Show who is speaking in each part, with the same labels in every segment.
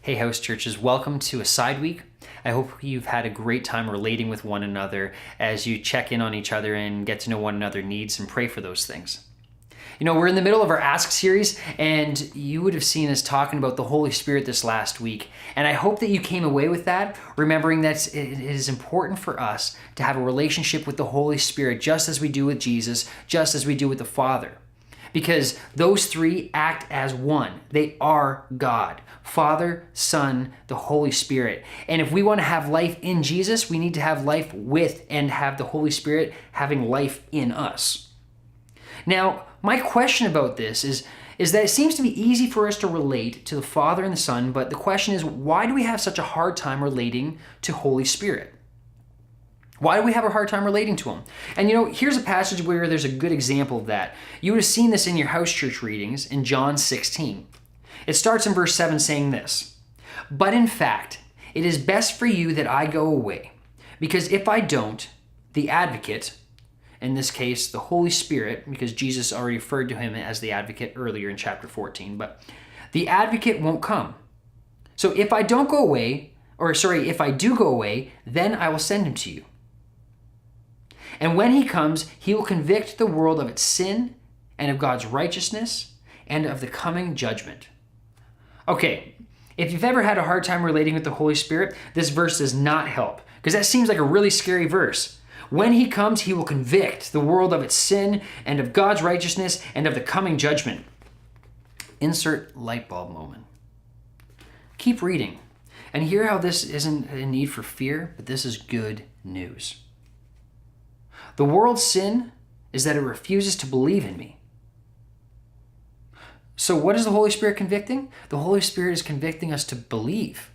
Speaker 1: Hey, House Churches, welcome to a side week. I hope you've had a great time relating with one another as you check in on each other and get to know one another's needs and pray for those things. You know, we're in the middle of our Ask series, and you would have seen us talking about the Holy Spirit this last week. And I hope that you came away with that, remembering that it is important for us to have a relationship with the Holy Spirit, just as we do with Jesus, just as we do with the Father. Because those three act as one. They are God. Father, Son, the Holy Spirit. And if we want to have life in Jesus, we need to have life with and have the Holy Spirit having life in us. Now, my question about this is that it seems to be easy for us to relate to the Father and the Son, but the question is, why do we have such a hard time relating to Holy Spirit? Why do we have a hard time relating to him? And you know, here's a passage where there's a good example of that. You would have seen this in your Housechurch readings in John 16. It starts in verse 7 saying this, "But in fact, it is best for you that I go away, because if I don't, the advocate," in this case, the Holy Spirit, because Jesus already referred to him as the advocate earlier in chapter 14, but the advocate won't come. So if I don't go away, if I do go away, then I will send him to you. And when he comes, he will convict the world of its sin and of God's righteousness and of the coming judgment. Okay, if you've ever had a hard time relating with the Holy Spirit, this verse does not help, because that seems like a really scary verse. When he comes, he will convict the world of its sin and of God's righteousness and of the coming judgment. Insert light bulb moment. Keep reading and hear how this isn't a need for fear, but this is good news. The world's sin is that it refuses to believe in me. So what is the Holy Spirit convicting? The Holy Spirit is convicting us to believe.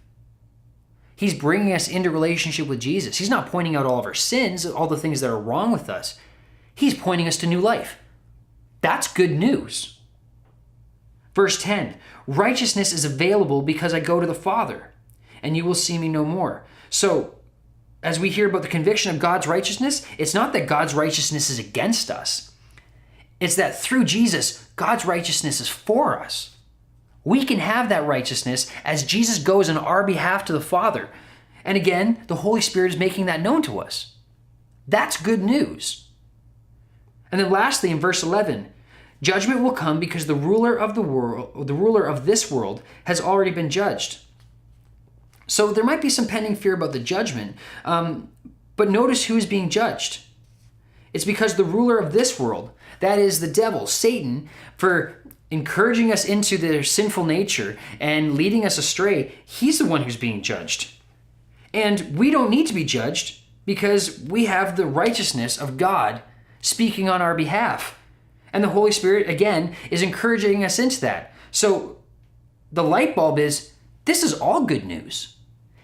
Speaker 1: He's bringing us into relationship with Jesus. He's not pointing out all of our sins, all the things that are wrong with us. He's pointing us to new life. That's good news. Verse 10, "Righteousness is available because I go to the Father, and you will see me no more." So, as we hear about the conviction of God's righteousness, it's not that God's righteousness is against us. It's that through Jesus, God's righteousness is for us. We can have that righteousness as Jesus goes on our behalf to the Father. And again, the Holy Spirit is making that known to us. That's good news. And then lastly, in verse 11, "Judgment will come because the ruler of this world has already been judged." So there might be some pending fear about the judgment, but notice who is being judged. It's because the ruler of this world, that is the devil, Satan, for encouraging us into their sinful nature and leading us astray, he's the one who's being judged. And we don't need to be judged because we have the righteousness of God speaking on our behalf. And the Holy Spirit, again, is encouraging us into that. So the light bulb is, this is all good news.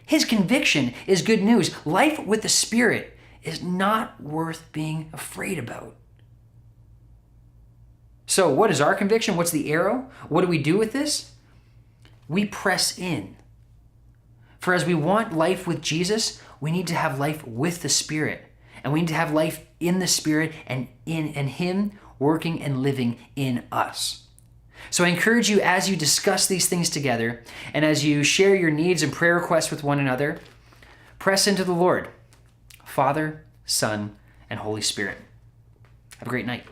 Speaker 1: His conviction is good news. Life with the Spirit is not worth being afraid about. So what is our conviction? What's the arrow? What do we do with this? We press in. For as we want life with Jesus, we need to have life with the Spirit. And we need to have life in the Spirit and Him working and living in us. So I encourage you, as you discuss these things together and as you share your needs and prayer requests with one another, press into the Lord, Father, Son, and Holy Spirit. Have a great night.